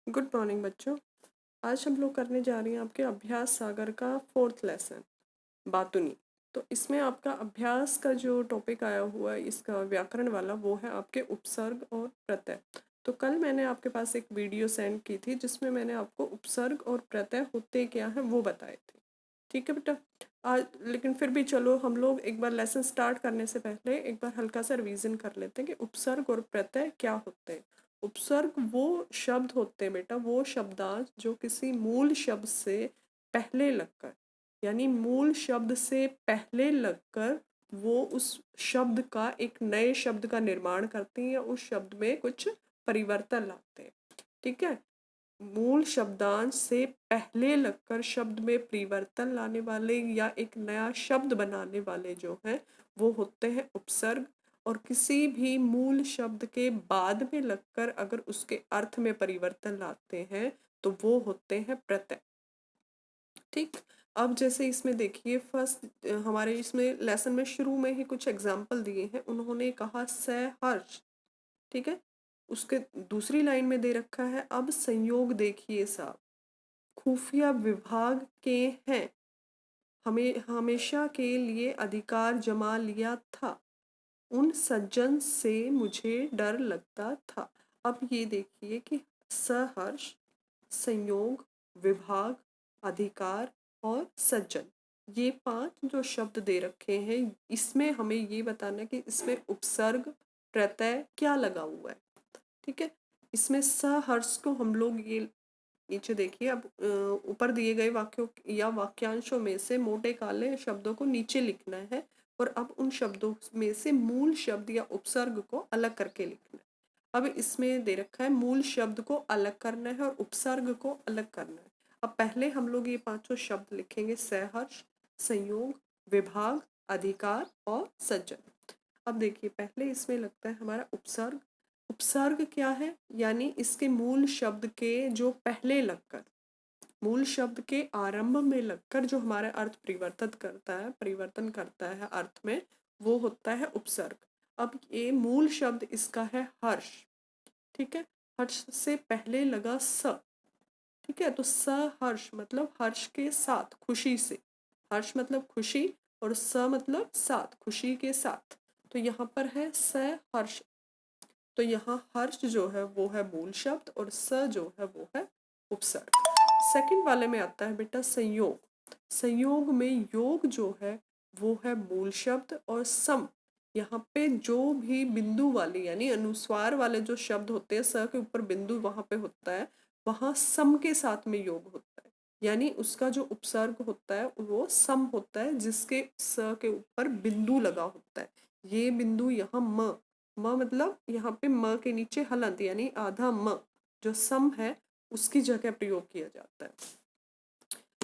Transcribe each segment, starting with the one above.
Good morning बच्चों। आज हम लोग करने जा रही हैं आपके अभ्यास सागर का 4th लेसन बातुनी। तो इसमें आपका अभ्यास का जो टॉपिक आया हुआ है इसका व्याकरण वाला वो है आपके उपसर्ग और प्रत्यय। तो कल मैंने आपके पास एक वीडियो सेंड की थी जिसमें मैंने आपको उपसर्ग और प्रत्यय होते क्या हैं वो बताए थे। ठीक है बेटा। आज लेकिन फिर भी चलो हम लोग एक बार लेसन स्टार्ट करने से पहले एक बार हल्का सा रिवीजन कर लेते हैं कि उपसर्ग और प्रत्यय क्या होते हैं। उपसर्ग वो शब्द होते हैं बेटा, वो शब्दांश जो किसी मूल शब्द से पहले लगकर, यानी मूल शब्द से पहले लगकर वो उस शब्द का एक नए शब्द का निर्माण करते हैं या उस शब्द में कुछ परिवर्तन लाते हैं। ठीक है। मूल शब्दांश से पहले लगकर शब्द में परिवर्तन लाने वाले या एक नया शब्द बनाने वाले जो हैं वो होते हैं उपसर्ग। और किसी भी मूल शब्द के बाद में लगकर अगर उसके अर्थ में परिवर्तन लाते हैं तो वो होते हैं प्रत्यय। ठीक। अब जैसे इसमें देखिए फर्स्ट हमारे इसमें लेसन में शुरू में ही कुछ एग्जाम्पल दिए हैं। उन्होंने कहा सहर्ष। ठीक है। उसके दूसरी लाइन में दे रखा है अब संयोग देखिए साहब, खुफिया विभाग के हैं, हमें हमेशा के लिए अधिकार जमा लिया था, उन सज्जन से मुझे डर लगता था। अब ये देखिए कि सहर्ष, संयोग, विभाग, अधिकार और सज्जन, ये 5 जो शब्द दे रखे हैं इसमें हमें ये बताना कि इसमें उपसर्ग प्रत्यय क्या लगा हुआ है। ठीक है। इसमें सहर्ष को हम लोग ये नीचे देखिए अब ऊपर दिए गए वाक्यों या वाक्यांशों में से मोटे काले शब्दों को नीचे लिखना है और अब उन शब्दों में से मूल शब्द या उपसर्ग को अलग करके लिखना है। अब इसमें दे रखा है मूल शब्द को अलग करना है और उपसर्ग को अलग करना है। अब पहले हम लोग ये 5 शब्द लिखेंगे, सहर्ष, संयोग, विभाग, अधिकार और सज्जन। अब देखिए पहले इसमें लगता है हमारा उपसर्ग। उपसर्ग क्या है, यानी इसके मूल शब्द के जो पहले लगकर, मूल शब्द के आरंभ में लगकर जो हमारा अर्थ परिवर्तन करता है अर्थ में, वो होता है उपसर्ग। अब ये मूल शब्द इसका है हर्ष। ठीक है। हर्ष से पहले लगा स। ठीक है। तो स हर्ष मतलब हर्ष के साथ, खुशी से। हर्ष मतलब खुशी और स मतलब साथ, खुशी के साथ। तो यहाँ पर है स हर्ष। तो यहाँ हर्ष जो है वो है मूल शब्द और स जो है वो है उपसर्ग। सेकंड वाले में आता है बेटा संयोग। संयोग में योग जो है वो है मूल शब्द और सम, यहाँ पे जो भी बिंदु वाले यानी अनुस्वार वाले जो शब्द होते हैं, स के ऊपर बिंदु वहां पे होता है, वहां सम के साथ में योग होता है, यानी उसका जो उपसर्ग होता है वो सम होता है जिसके स के ऊपर बिंदु लगा होता है। ये बिंदु यहाँ म मतलब यहाँ पे म के नीचे हलंत यानी आधा म जो सम है उसकी जगह प्रयोग किया जाता है।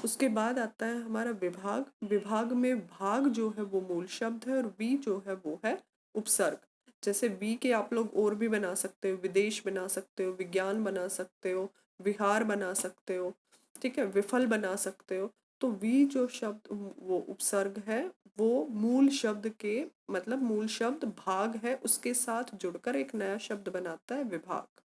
उसके बाद आता है हमारा विभाग। विभाग में भाग जो है वो मूल शब्द है और वी जो है वो है उपसर्ग। जैसे वी के आप लोग और भी बना सकते हो, विदेश बना सकते हो, विज्ञान बना सकते हो, विहार बना सकते हो। ठीक है। विफल बना सकते हो। तो वी जो शब्द वो उपसर्ग है, वो मूल शब्द के मतलब मूल शब्द भाग है उसके साथ जुड़कर एक नया शब्द बनाता है विभाग।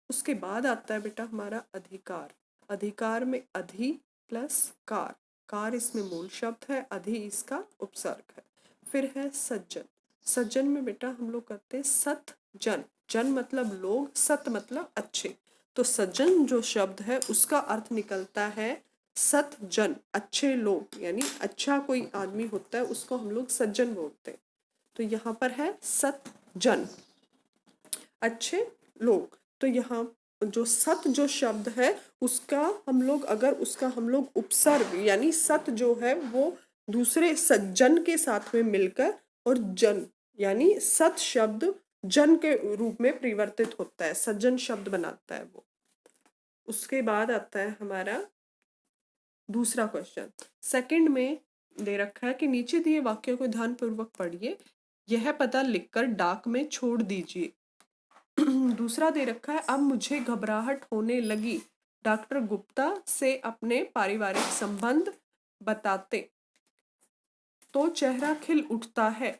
उसके बाद आता है बेटा हमारा अधिकार। अधिकार में अधि प्लस कार, कार इसमें मूल शब्द है, अधि इसका उपसर्ग है। फिर है सज्जन। सज्जन में बेटा हम लोग करते हैं सत जन। जन मतलब लोग, सत मतलब अच्छे। तो सज्जन जो शब्द है उसका अर्थ निकलता है सत जन, अच्छे लोग, यानी अच्छा कोई आदमी होता है उसको हम लोग सज्जन बोलते हैं। तो यहाँ पर है सत जन, अच्छे लोग। तो यहाँ जो सत जो शब्द है उसका हम लोग अगर उसका हम लोग उपसर्ग यानी सत जो है वो दूसरे सज्जन के साथ में मिलकर और जन यानी सत शब्द जन के रूप में परिवर्तित होता है, सज्जन शब्द बनाता है वो। उसके बाद आता है हमारा दूसरा क्वेश्चन। सेकंड में दे रखा है कि नीचे दिए वाक्यों को ध्यानपूर्वक पढ़िए, यह पता लिखकर डाक में छोड़ दीजिए। दूसरा दे रखा है अब मुझे घबराहट होने लगी, डॉक्टर गुप्ता से अपने पारिवारिक संबंध बताते तो चेहरा खिल उठता है,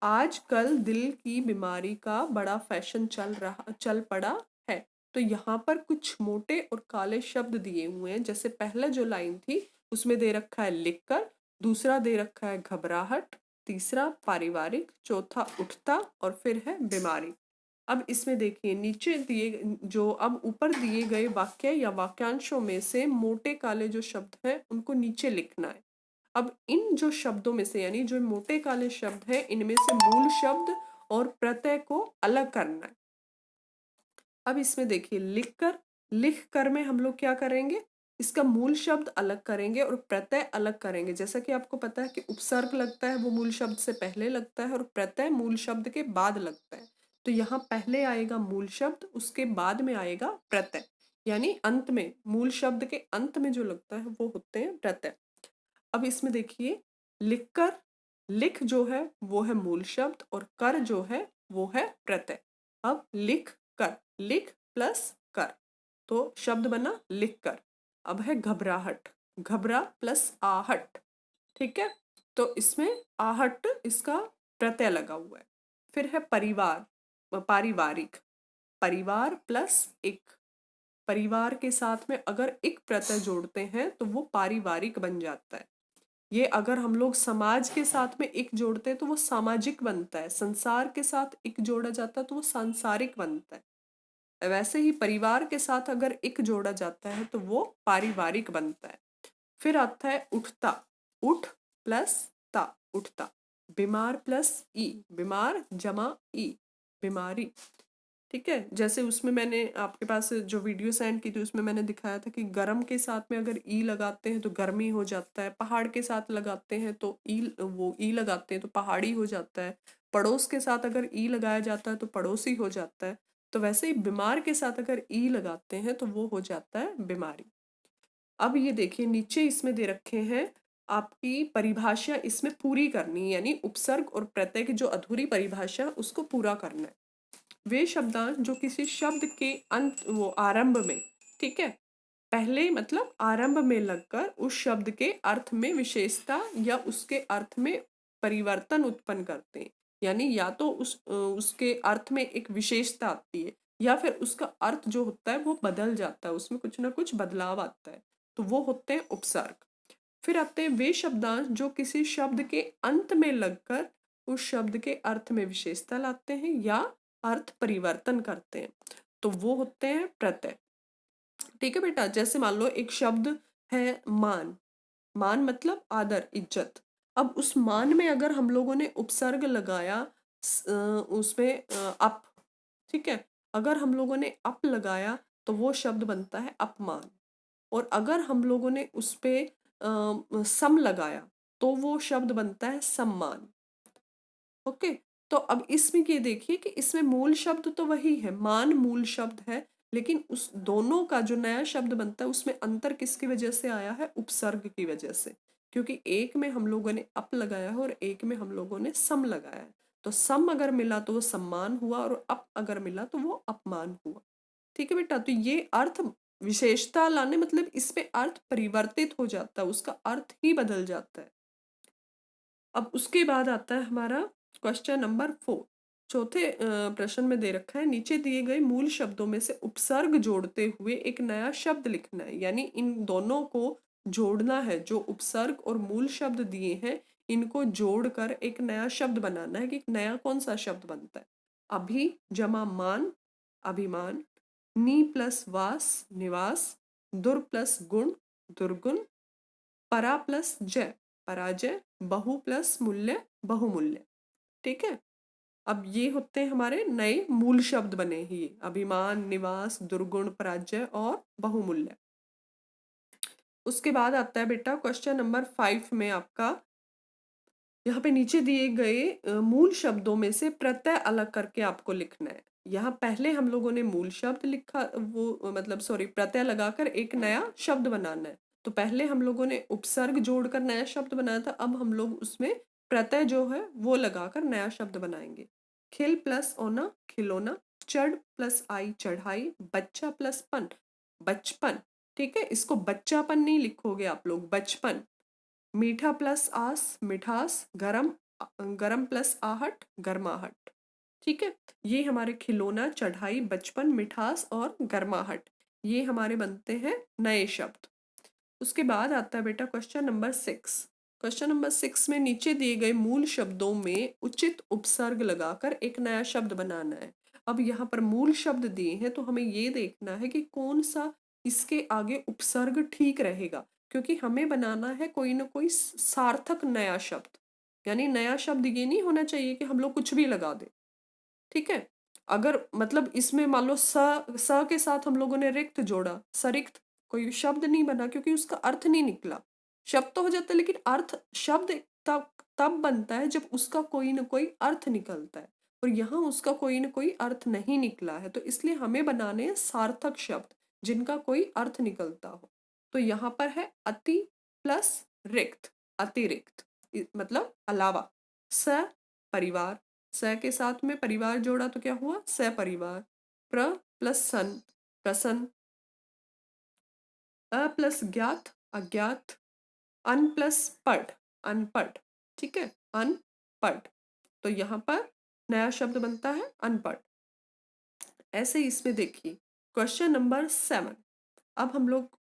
आजकल दिल की बीमारी का बड़ा फैशन चल पड़ा है। तो यहाँ पर कुछ मोटे और काले शब्द दिए हुए हैं। जैसे पहला जो लाइन थी उसमें दे रखा है लिखकर, दूसरा दे रखा है घबराहट, तीसरा पारिवारिक, चौथा उठता और फिर है बीमारी। अब इसमें देखिए नीचे दिए जो अब ऊपर दिए गए वाक्य या वाक्यांशों में से मोटे काले जो शब्द हैं उनको नीचे लिखना है। अब इन जो शब्दों में से यानी जो मोटे काले शब्द हैं इनमें से मूल शब्द और प्रत्यय को अलग करना है। अब इसमें देखिए लिख कर में हम लोग क्या करेंगे, इसका मूल शब्द अलग करेंगे और प्रत्यय अलग करेंगे। जैसा कि आपको पता है कि उपसर्ग लगता है वो मूल शब्द से पहले लगता है और प्रत्यय मूल शब्द के बाद लगता है। तो यहाँ पहले आएगा मूल शब्द, उसके बाद में आएगा प्रत्यय, यानी अंत में मूल शब्द के अंत में जो लगता है वो होते हैं प्रत्यय। अब इसमें देखिए लिखकर, लिख जो है वो है मूल शब्द और कर जो है वो है प्रत्यय। अब लिख कर, लिख प्लस कर, तो शब्द बना लिख कर। अब है घबराहट, घबरा प्लस आहट, ठीक है, तो इसमें आहट इसका प्रत्यय लगा हुआ है। फिर है परिवार, पारिवारिक, परिवार प्लस एक, परिवार के साथ में अगर एक प्रत्यय जोड़ते हैं तो वो पारिवारिक बन जाता है। ये अगर हम लोग समाज के साथ में एक जोड़ते हैं तो वो सामाजिक बनता है, संसार के साथ एक जोड़ा जाता है तो वो सांसारिक बनता है। वैसे ही परिवार के साथ अगर एक जोड़ा जाता है तो वो पारिवारिक बनता है। फिर आता है उठता, उठ प्लस ता, उठता। बीमार प्लस ई, बीमार जमा ई, बीमारी, ठीक है। जैसे उसमें मैंने आपके पास जो वीडियो सेंड की थी उसमें मैंने दिखाया था कि गर्म के साथ में अगर ई लगाते हैं तो गर्मी हो जाता है, पहाड़ के साथ लगाते हैं तो ई लगाते हैं तो पहाड़ी हो जाता है, पड़ोस के साथ अगर ई लगाया जाता है तो पड़ोसी हो जाता है। तो वैसे ही बीमार के साथ अगर ई लगाते हैं तो वो हो जाता है बीमारी। अब ये देखिए नीचे इसमें दे रखे हैं आपकी परिभाषा, इसमें पूरी करनी है, यानी उपसर्ग और प्रत्यय की जो अधूरी परिभाषा उसको पूरा करना है। वे शब्दांश जो किसी शब्द के अंत वो आरंभ में, ठीक है, पहले मतलब आरंभ में लगकर उस शब्द के अर्थ में विशेषता या उसके अर्थ में परिवर्तन उत्पन्न करते हैं। यानी या तो उसके अर्थ में एक विशेषता आती है या फिर उसका अर्थ जो होता है वो बदल जाता है, उसमें कुछ ना कुछ बदलाव आता है, तो वो होते हैं उपसर्ग। फिर आते हैं वे शब्दांश जो किसी शब्द के अंत में लगकर उस शब्द के अर्थ में विशेषता लाते हैं या अर्थ परिवर्तन करते हैं, तो वो होते हैं प्रत्यय। ठीक है बेटा, जैसे मान लो एक शब्द है मान, मान मतलब आदर इज्जत। अब उस मान में अगर हम लोगों ने उपसर्ग लगाया उसमें अप, ठीक है, अगर हम लोगों ने अप लगाया तो वो शब्द बनता है अपमान। और अगर हम लोगों ने उस पे सम लगाया तो वो शब्द बनता है सम्मान। ओके, तो अब इसमें ये देखिए कि इसमें मूल शब्द तो वही है, मान मूल शब्द है, लेकिन उस दोनों का जो नया शब्द बनता है उसमें अंतर किसकी वजह से आया है, उपसर्ग की वजह से। क्योंकि एक में हम लोगों ने अप लगाया है और एक में हम लोगों ने सम लगाया है। तो सम अगर मिला तो वो सम्मान हुआ और अप अगर मिला तो वो अपमान हुआ। ठीक है बेटा, तो ये अर्थ विशेषता लाने मतलब इसमें अर्थ परिवर्तित हो जाता है, उसका अर्थ ही बदल जाता है। अब उसके बाद आता है हमारा क्वेश्चन नंबर 4। चौथे प्रश्न में दे रखा है नीचे दिए गए मूल शब्दों में से उपसर्ग जोड़ते हुए एक नया शब्द लिखना है। यानी इन दोनों को जोड़ना है, जो उपसर्ग और मूल शब्द दिए हैं इनको जोड़कर एक नया शब्द बनाना है कि एक नया कौन सा शब्द बनता है। अभी जमा मान, अभिमान, नी प्लस वास, निवास, दुर प्लस गुण, दुर्गुण, परा प्लस जय, पराजय, बहु प्लस मूल्य, बहुमूल्य। ठीक है, अब ये होते हैं हमारे नए मूल शब्द बने ही, अभिमान, निवास, दुर्गुण, पराजय और बहुमूल्य। उसके बाद आता है बेटा क्वेश्चन नंबर 5 में आपका यहाँ पे नीचे दिए गए मूल शब्दों में से प्रत्यय अलग करके आपको लिखना है। यहाँ पहले हम लोगों ने मूल शब्द लिखा, वो मतलब सॉरी प्रत्यय लगाकर एक नया शब्द बनाना है। तो पहले हम लोगों ने उपसर्ग जोड़कर नया शब्द बनाया था, अब हम लोग उसमें प्रत्यय जो है वो लगाकर नया शब्द बनाएंगे। खिल प्लस ओना, खिलौना, चढ़ प्लस आई, चढ़ाई, बच्चा प्लस पन, बचपन। ठीक है, इसको बच्चापन नहीं लिखोगे आप लोग, बचपन। मीठा प्लस आस, मिठास, गरम, गरम प्लस आहट, गर्माहट। ठीक है। ये हमारे खिलौना, चढ़ाई, बचपन, मिठास और गर्माहट, ये हमारे बनते हैं नए शब्द। उसके बाद आता है बेटा क्वेश्चन नंबर 6। क्वेश्चन नंबर 6 में नीचे दिए गए मूल शब्दों में उचित उपसर्ग लगाकर एक नया शब्द बनाना है। अब यहाँ पर मूल शब्द दिए हैं तो हमें ये देखना है कि कौन सा इसके आगे उपसर्ग ठीक रहेगा, क्योंकि हमें बनाना है कोई ना कोई सार्थक नया शब्द। यानी नया शब्द ये नहीं होना चाहिए कि हम लोग कुछ भी लगा दें। ठीक है। अगर मतलब इसमें मान लो स के साथ हम लोगों ने रिक्त जोड़ा, सरिक्त, कोई शब्द नहीं बना क्योंकि उसका अर्थ नहीं निकला। शब्द तो हो जाता है लेकिन अर्थ, शब्द तब तब बनता है जब उसका कोई ना कोई अर्थ निकलता है, और यहाँ उसका कोई ना कोई अर्थ नहीं निकला है, तो इसलिए हमें बनाने हैं सार्थक शब्द जिनका कोई अर्थ निकलता हो। तो यहाँ पर है अति प्लस रिक्त, अतिरिक्त, मतलब अलावा। स परिवार, स के साथ में परिवार जोड़ा तो क्या हुआ सपरिवार। प्र प्लस सन, प्रसन्न। अ प्लस ज्ञात, अज्ञात। अन प्लस पढ़, अनपढ़। ठीक है, अनपढ़। तो यहाँ पर नया शब्द बनता है अनपढ़। ऐसे ही इसमें देखिए क्वेश्चन नंबर 7। अब हम लोग